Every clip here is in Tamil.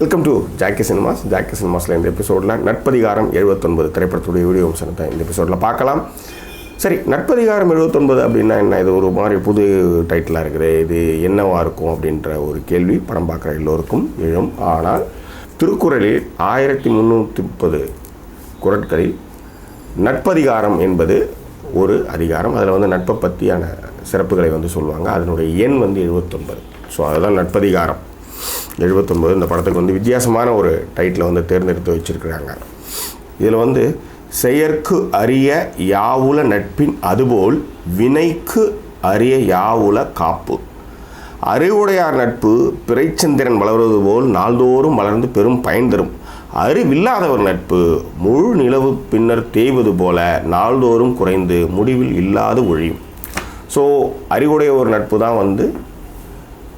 வெல்கம் டு ஜாக்கி சினிமாஸில் இந்த எபிசோடில் நட்பதிகாரம் 79 திரைப்படத்துடைய வீடியோ அம்சத்தை இந்த எபிசோடில் பார்க்கலாம். சரி, நட்பதிகாரம் 79 அப்படின்னா என்ன? இது ஒரு மாதிரி புது டைட்டிலாக இருக்குது. இது என்னவாக இருக்கும் அப்படின்ற ஒரு கேள்வி படம் பார்க்குற எல்லோருக்கும் எழும். ஆனால் திருக்குறளில் 1330 குறட்களில் நட்பதிகாரம் என்பது ஒரு அதிகாரம். அதில் வந்து நட்பை பற்றியான சிறப்புகளை வந்து சொல்லுவாங்க. அதனுடைய எண் வந்து 79. ஸோ அதுதான் நட்பதிகாரம் 79. இந்த படத்துக்கு வந்து வித்தியாசமான ஒரு டைட்டில் வந்து தேர்ந்தெடுத்து வச்சுருக்கிறாங்க. இதில் வந்து செயற்கு அரிய யாவுல நட்பின் அதுபோல் வினைக்கு அரிய யாவுல காப்பு, அறிவுடையார் நட்பு பிறைச்சந்திரன் வளர்வது போல் நாள்தோறும் வளர்ந்து பெரும் பயன் தரும், அறிவில்லாதவர் நட்பு முழு நிலவு பின்னர் தேய்வது போல நாள்தோறும் குறைந்து முடிவில் இல்லாது ஒழியும். ஸோ அறிவுடைய ஒரு நட்பு தான் வந்து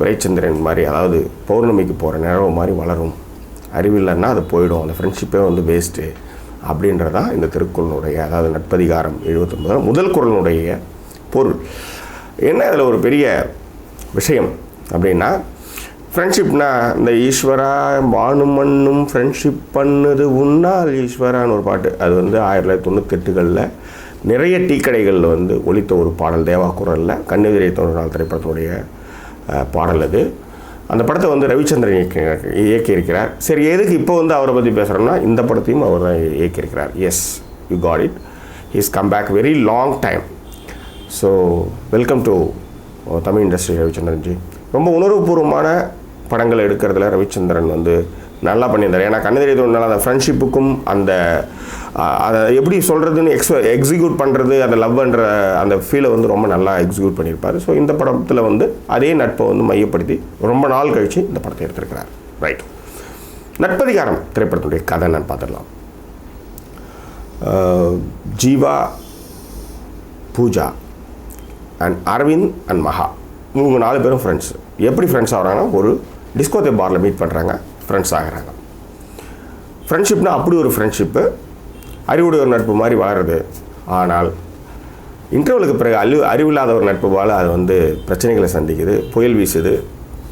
பிறைச்சந்திரன் மாதிரி, அதாவது பௌர்ணமிக்கு போகிற நிலவு மாதிரி வளரும். அறிவில்லைன்னா அது போயிடும், அந்த ஃப்ரெண்ட்ஷிப்பே வந்து வேஸ்ட்டு அப்படின்றதான் இந்த திருக்குறளுடைய, அதாவது நட்பதிகாரம் 79 முதல் குறளுடைய பொருள். என்ன இதில் ஒரு பெரிய விஷயம் அப்படின்னா, ஃப்ரெண்ட்ஷிப்னா இந்த ஈஸ்வரா வானும் மண்ணும் ஃப்ரெண்ட்ஷிப் பண்ணுது உன்னால் ஈஸ்வரான்னு ஒரு பாட்டு, அது வந்து 1998களில் நிறைய டீ கடைகளில் வந்து ஒலித்த ஒரு பாடல். தேவா குரலில் கண்ணெதிரே தோன்றினால் திரைப்படத்துடைய பாடல் அது. அந்த படத்தை வந்து ரவிச்சந்திரன் இயக்கியிருக்கிறார். சரி, எதுக்கு இப்போ வந்து அவரை பற்றி பேசுகிறோம்னா, இந்த படத்தையும் அவர் தான் இயக்கியிருக்கிறார். Yes, you got it. He's come back very long time. So welcome to Tamil industry Ravichandran ji. ரொம்ப உணர்வுபூர்வமான படங்கள் எடுக்கிறதுல ரவிச்சந்திரன் வந்து நல்லா பண்ணியிருந்தார். ஏன்னா கண்ணெதிரே தோன்றினால் அந்த ஃப்ரெண்ட்ஷிப்புக்கும் அந்த அதை எப்படி சொல்கிறதுன்னு எக்ஸிக்யூட் பண்ணுறது, அந்த லவ்ன்ற அந்த ஃபீலை வந்து ரொம்ப நல்லா எக்ஸிக்யூட் பண்ணியிருப்பார். ஸோ இந்த படத்தில் வந்து அதே நட்பை வந்து மையப்படுத்தி ரொம்ப நாள் கழித்து இந்த படத்தை எடுத்திருக்கிறார். ரைட், நட்பதிகாரம் திரைப்படத்துடைய கதை என்னன்னு பார்த்துடலாம். ஜீவா, பூஜா அண்ட் அரவிந்த் அண்ட் மகா, இவங்க 4 பேரும் ஃப்ரெண்ட்ஸ். எப்படி ஃப்ரெண்ட்ஸ் ஆகிறாங்கன்னா, ஒரு டிஸ்கோதே பாரில் மீட் பண்ணுறாங்க, ஃப்ரெண்ட்ஸ் ஆகிறாங்க. ஃப்ரெண்ட்ஷிப்னா அப்படி ஒரு ஃப்ரெண்ட்ஷிப்பு, அறிவுடைய ஒரு நட்பு மாதிரி வளருது. ஆனால் இன்டர்வலுக்கு பிறகு அறிவில்லாத ஒரு நட்பு போல் அது வந்து பிரச்சனைகளை சந்திக்குது, புயல் வீசுது,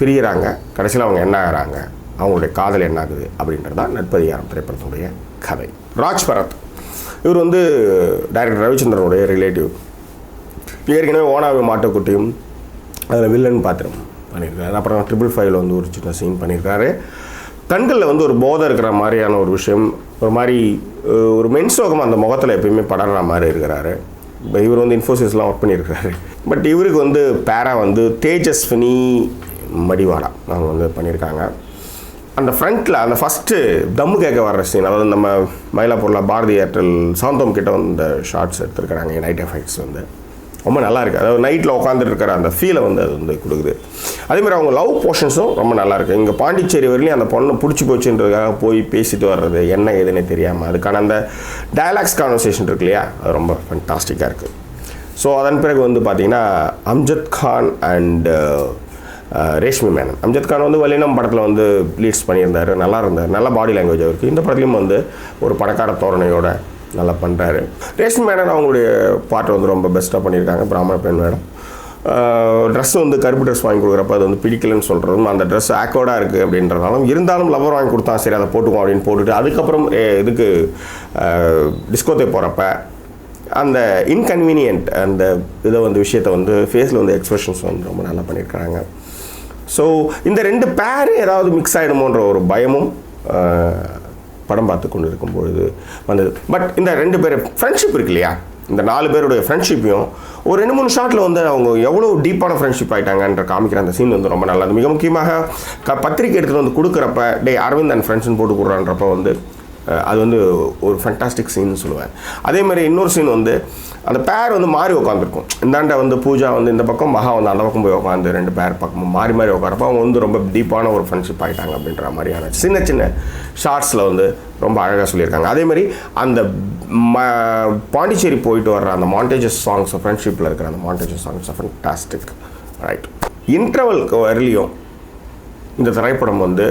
பிரிகிறாங்க. கடைசியில் அவங்க என்ன ஆகிறாங்க, அவங்களுடைய காதல் என்ன ஆகுது அப்படின்றது தான் நட்பதிகாரம் திரைப்படத்துடைய கதை. ராஜ் பரத் இவர் வந்து டைரக்டர் ரவிச்சந்திரனுடைய ரிலேட்டிவ். ஏற்கனவே ஓனாவே மாட்டுக்குட்டியும் அதில் வில்லன் பாத்திரம் பண்ணியிருக்காரு. அப்புறம் 555 வந்து ஒரு சின்ன சீன் பண்ணியிருக்காரு. கண்களில் வந்து ஒரு போதை இருக்கிற மாதிரியான ஒரு விஷயம், ஒரு மாதிரி ஒரு மென்சோகம் அந்த முகத்தில் எப்பயுமே படற மாதிரி இருக்கிறாரு. இவர் வந்து இன்ஃபோசிஸ்லாம் ஒர்க் பண்ணியிருக்கிறாரு. பட் இவருக்கு வந்து பேரா வந்து தேஜஸ்வினி மடிவாடா அவங்க வந்து பண்ணியிருக்காங்க. அந்த ஃப்ரண்ட்டில் அந்த ஃபஸ்ட்டு தம்மு கேட்க வர்ற சீன், அதாவது நம்ம மயிலாப்பூரில் பாரதி ஏர்டெல் சாந்தோம் கிட்ட வந்து ஷார்ட்ஸ் எடுத்துருக்கிறாங்க. நைட் எஃபெக்ட்ஸ் வந்து ரொம்ப நல்லா இருக்குது. அதாவது நைட்டில் உட்காந்துட்டு இருக்கிற அந்த ஃபீலை வந்து அது வந்து கொடுக்குது. அதேமாதிரி அவங்க லவ் போர்ஷன்ஸும் ரொம்ப நல்லாயிருக்கு. இங்கே பாண்டிச்சேரி வரலையும் அந்த பொண்ணை பிடிச்சி போச்சுன்றதுக்காக போய் பேசிட்டு வர்றது, என்ன ஏதுன்னே தெரியாமல், அதுக்கான அந்த டயலாக்ஸ் கான்வர்சேஷன் இருக்கு இல்லையா, அது ரொம்ப ஃபண்டாஸ்டிக்காக இருக்குது. ஸோ அதன் பிறகு வந்து பார்த்திங்கன்னா அம்ஜத் கான் அண்ட் ரேஷ்மி மேனன். அம்ஜத் கான் வந்து வல்லினம் படத்தில் வந்து லீட்ஸ் பண்ணியிருந்தார், நல்லா இருந்தார், நல்ல பாடி லாங்குவேஜ் அவருக்கு. இந்த படத்துலையும் வந்து ஒரு பணக்கார தோரணையோட நல்லா பண்ணுறாரு. ரேஷ்மி மேனன் அவங்களுடைய பாட்டை வந்து ரொம்ப பெஸ்ட்டாக பண்ணியிருக்காங்க. பிராமண பெண் மேடம் ட்ரெஸ் வந்து கருப்பு ட்ரெஸ் வாங்கி கொடுக்குறப்ப அது வந்து பிடிக்கலன்னு சொல்கிறதும், அந்த ட்ரெஸ் ஆக்வர்டாக இருக்குது அப்படின்றதாலும், இருந்தாலும் லவர் வாங்கி கொடுத்தா சரி அதை போட்டுக்குவோம் அப்படின்னு போட்டுட்டு, அதுக்கப்புறம் இதுக்கு டிஸ்கோத்தே போகிறப்ப அந்த இன்கன்வீனியன்ட் அந்த இதை வந்து விஷயத்தை வந்து ஃபேஸில் வந்து எக்ஸ்பிரஷன்ஸ் வந்து ரொம்ப நல்லா பண்ணியிருக்கிறாங்க. ஸோ இந்த 2 பேர் ஏதாவது மிக்ஸ் ஆகிடுமோன்ற ஒரு பயமும் படம் பார்த்து கொண்டு இருக்கும்பொழுது வந்தது. பட் இந்த 2 பேர் ஃப்ரெண்ட்ஷிப் இருக்கு இல்லையா, இந்த 4 பேருடைய ஃப்ரெண்ட்ஷிப்பையும் ஒரு 2-3 ஷாட்டில் வந்து அவங்க எவ்வளோ டீப்பான ஃப்ரெண்ட்ஷிப் ஆகிட்டாங்கன்ற காமிக்கிற அந்த சீன் வந்து ரொம்ப நல்லது. மிக முக்கியமாக பத்திரிக்கை எடுத்துகிட்டு வந்து கொடுக்குறப்ப டே அரவிந்த் அண்ட் ஃப்ரெண்ட்ஸ்னு போட்டு கொடுறான்றப்ப வந்து அது வந்து ஒரு ஃபண்டாஸ்டிக் சீன் சொல்லுவேன். அதே மாதிரி இன்னொரு சீன் வந்து அந்த பேர் வந்து மாறி உட்காந்துருக்கும். இந்தாண்ட வந்து பூஜா வந்து இந்த பக்கம், மகா வந்து அந்த பக்கம் போய் உட்காந்து 2 பேர் பக்கமும் மாறி மாறி உட்காரப்போ அவங்க வந்து ரொம்ப டீப்பான ஒரு ஃப்ரெண்ட்ஷிப் ஆகிட்டாங்க அப்படின்ற மாதிரியான சின்ன சின்ன ஷார்ட்ஸில் வந்து ரொம்ப அழகாக சொல்லியிருக்காங்க. அதே மாதிரி அந்த பாண்டிச்சேரி போயிட்டு வர்ற அந்த மாண்டேஜஸ் சாங்ஸ், ஃப்ரெண்ட்ஷிப்பில் இருக்கிற அந்த மாண்டேஜஸ் சாங்ஸ் ஃபண்டாஸ்டிக். ரைட், இன்டர்வலுக்கு வரலையும் இந்த திரைப்படம் வந்து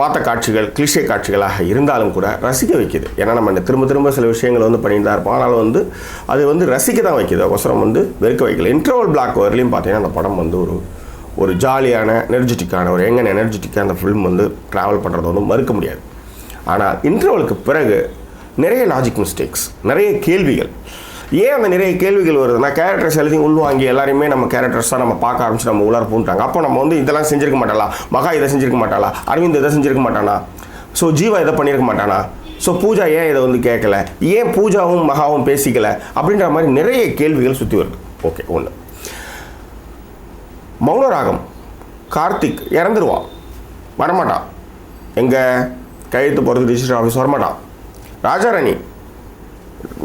பார்த்த காட்சிகள் கிளிஷே காட்சிகளாக இருந்தாலும் கூட ரசிக்க வைக்குது. ஏன்னா நம்ம திரும்ப திரும்ப சில விஷயங்கள் வந்து பண்ணிட்டு தான் இருப்போம். ஆனாலும் வந்து அது வந்து ரசிக்க தான் வைக்குது, அவசரம் வந்து வெறுக்க வைக்கல. இன்டர்வல் பிளாக் வரலையும் பார்த்தீங்கன்னா அந்த படம் வந்து ஒரு ஜாலியான எனர்ஜெட்டிக்கான ஒரு எனர்ஜெட்டிக்கான அந்த ஃபிலிம் வந்து ட்ராவல் பண்ணுறது வந்து மறுக்க முடியாது. ஆனால் இன்டர்வலுக்கு பிறகு நிறைய லாஜிக் மிஸ்டேக்ஸ், நிறைய கேள்விகள். ஏன் அந்த நிறைய கேள்விகள் வருதுன்னா, கேரக்டர்ஸ் எழுதி உள்வாங்கி எல்லாருமே நம்ம கேரக்டர்ஸாக நம்ம பார்க்க ஆரம்பிச்சு நம்ம உள்ளார பூண்டாங்க. அப்போ நம்ம வந்து இதெல்லாம் செஞ்சிருக்க மாட்டாளா, மகா இதை செஞ்சிருக்க மாட்டாளா, அரவிந்த் இதை செஞ்சிருக்க மாட்டானா, ஸோ ஜீவா இதை பண்ணியிருக்க மாட்டானா, ஸோ பூஜா ஏன் இதை வந்து கேட்கல, ஏன் பூஜாவும் மகாவும் பேசிக்கல அப்படின்ற மாதிரி நிறைய கேள்விகள் சுற்றி வருது. ஓகே, ஒன்று. மௌனராகம் கார்த்திக் இறந்துருவான், வரமாட்டான். எங்கே கையெழுத்து போகிறது ரிஜிஸ்டர் ஆஃபீஸ் வரமாட்டான். ராஜாராணி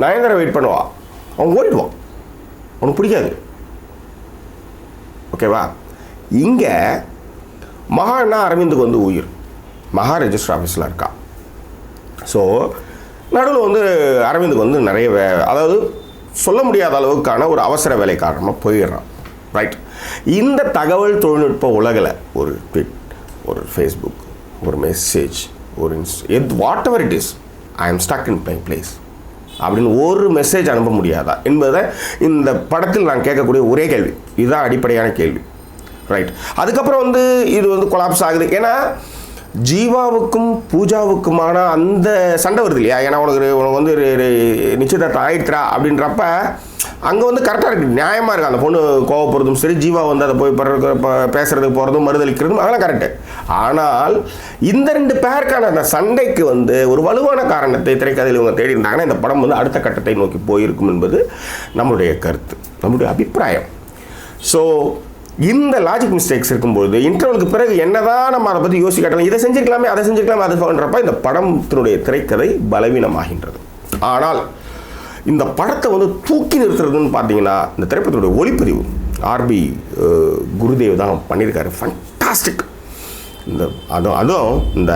நயன்தாரா வெயிட் பண்ணுவா, அவன் ஓடிடுவான், அவனுக்கு பிடிக்காது. ஓகேவா? இங்கே மகான்னா அரவிந்துக்கு வந்து உயிர், மகா ரெஜிஸ்டர் ஆஃபீஸில் இருக்கா. ஸோ நடுவில் வந்து அரவிந்துக்கு வந்து நிறைய அதாவது சொல்ல முடியாத அளவுக்கான ஒரு அவசர வேலை காரணமாக போயிடுறான். ரைட். இந்த தகவல் தொழில்நுட்ப உலகில் ஒரு ட்வீட், ஒரு ஃபேஸ்புக், ஒரு மெசேஜ், ஒரு what ever it is, I am stuck in my place அப்படின்னு ஒரு மெசேஜ் அனுப்ப முடியாதா என்பதை இந்த படத்தில் நான் கேட்கக்கூடிய ஒரே கேள்வி. இதுதான் அடிப்படையான கேள்வி. ரைட். அதுக்கப்புறம் வந்து இது வந்து கொலாப்ஸ் ஆகுது. ஏன்னா ஜீவாவுக்கும் பூஜாவுக்குமான அந்த சண்டை வருது இல்லையா, ஏன்னா உனக்கு வந்து நிச்சயதார்த்தம் ஆயிடுறா அப்படின்றப்ப அங்கே வந்து கரெக்டாக இருக்குது, நியாயமாக இருக்குது. அந்த பொண்ணு கோவப்படுறதும் சரி, ஜீவா வந்து அதை போய் பேசுறதுக்கு போகிறதும் மறுதளிக்கிறதும் அதெல்லாம் கரெக்டு. ஆனால் இந்த ரெண்டு பேருக்கான அந்த சண்டைக்கு வந்து ஒரு வலுவான காரணத்தை திரைக்கதையில் இவங்க தேடி இருந்தாங்கன்னா இந்த படம் வந்து அடுத்த கட்டத்தை நோக்கி போயிருக்கும் என்பது நம்மளுடைய கருத்து, நம்மளுடைய அபிப்பிராயம். ஸோ இந்த லாஜிக் மிஸ்டேக்ஸ் இருக்கும்போது இன்டர்வலுக்கு பிறகு என்னதான் நம்ம அதை பற்றி யோசிக்கலாம், இதை செஞ்சுக்கலாமே அதை செஞ்சுக்கலாமே அது சொல்கிறப்ப இந்த படத்தினுடைய திரைக்கதை பலவீனமாகின்றது. ஆனால் இந்த படத்தை வந்து தூக்கி நிறுத்துறதுன்னு பார்த்தீங்கன்னா இந்த திரைப்படத்துடைய ஒளிப்பதிவு ஆர்பி குருதேவ் தான் பண்ணியிருக்காரு. ஃபண்டாஸ்டிக். அதுவும் இந்த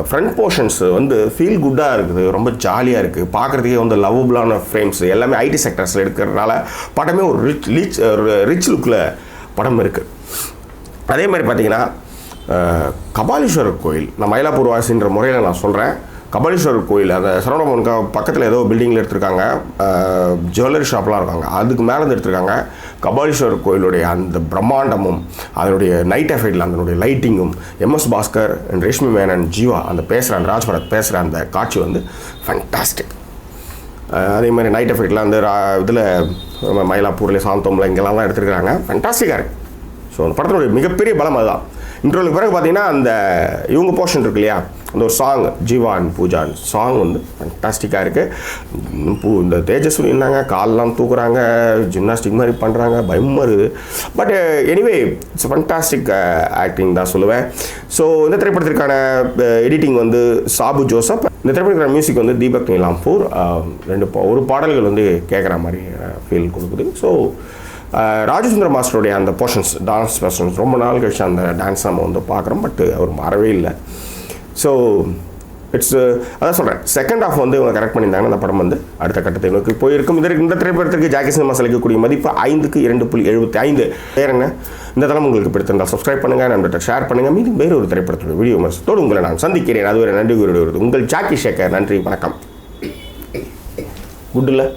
ஃப்ரண்ட் போர்ஷன்ஸ் வந்து ஃபீல் குட்டாக இருக்குது, ரொம்ப ஜாலியாக இருக்குது, பார்க்குறதுக்கே வந்து லவ்வபுளான ஃப்ரேம்ஸ் எல்லாமே ஐடி செக்டர்ஸில் எடுக்கிறதுனால படமே ஒரு ரிச் லுக்கில் படம் இருக்குது. அதே மாதிரி பார்த்தீங்கன்னா கபாலீஸ்வரர் கோயில், நான் மயிலாப்பூர் வாசின்ற முறையில் நான் சொல்கிறேன். கபாலீஸ்வரர் கோயில் அந்த சரவணபவனுக்கு பக்கத்தில் ஏதோ பில்டிங்கில் எடுத்திருக்காங்க, ஜுவல்லரி ஷாப்லாம் இருக்காங்க, அதுக்கு மேலே இருந்து எடுத்திருக்காங்க. கபாலீஸ்வரர் கோயிலுடைய அந்த பிரம்மாண்டமும் அதனுடைய நைட் எஃபெக்டில் அதனுடைய லைட்டிங்கும், எம்எஸ் பாஸ்கர் அண்ட் ரேஷ்மி மேனன் ஜீவா அந்த பேசுகிற அந்த ராஜ்பரத் பேசுகிற அந்த காட்சி வந்து ஃபண்டாஸ்டிக். அதே மாதிரி நைட் எஃபெக்ட்லாம் அந்த இதில் மயிலாப்பூரில் சாந்தோமில் இங்கெல்லாம் தான் எடுத்துருக்காங்க, ஃபண்டாஸ்டிக்காக இருக்குது. ஸோ அந்த படத்தினுடைய மிகப்பெரிய பலம் அதுதான். இன்ட்ரோலுக்கு பிறகு பார்த்தீங்கன்னா அந்த இவங்க போர்ஷன் இருக்கு இல்லையா, அந்த ஒரு song Jeeva and Pooja song வந்து ஃபண்டாஸ்டிக்காக இருக்குது. இந்த தேஜஸ்வி என்னங்க காலெலாம் தூக்குறாங்க, ஜிம்னாஸ்டிக் மாதிரி பண்ணுறாங்க, பயமாக இருக்குது. But anyway it's fantastic acting தான் சொல்லுவேன். ஸோ இந்த திரைப்படத்திற்கான எடிட்டிங் வந்து சாபு ஜோசப், இந்த திரைப்படத்திற்கான மியூசிக் வந்து தீபக் நீலாம்பூர். ஒரு பாடல்கள் வந்து கேட்குற மாதிரி ஃபீல் கொடுக்குது. ஸோ ராஜசுந்தர மாஸ்டருடைய அந்த போர்ஷன்ஸ், டான்ஸ் போர்ஷன்ஸ் ரொம்ப நாள் கழிச்சு அந்த டான்ஸ் நம்ம வந்து பார்க்குறோம், பட் அவர் மாறவே இல்லை. ஸோ இட்ஸ் அதான் சொல்கிறேன், செகண்ட் ஹாஃப் வந்து இவங்க கரெக்ட் பண்ணியிருந்தாங்கன்னா அந்த படம் வந்து அடுத்த கட்டத்தை நோக்கி போயிருக்கும். இந்த திரைப்படத்திற்கு ஜாக்கி சினிமா செலுத்தக்கூடிய மதிப்பு 5க்கு 2.75. வேறுங்க இந்த தளம் உங்களுக்கு பிடித்திருந்தால் சப்ஸ்கிரைப் பண்ணுங்கள், நண்பர்கிட்ட ஷேர் பண்ணுங்கள். மீது வேறு ஒரு திரைப்படத்தோட வீடியோ விமர்சனத்தோடு உங்களை நான் சந்திக்கிறேன். அதுவரை நன்றி கூறி வருது உங்கள் ஜாக்கி சேகர். நன்றி, வணக்கம். குட் இல்லை.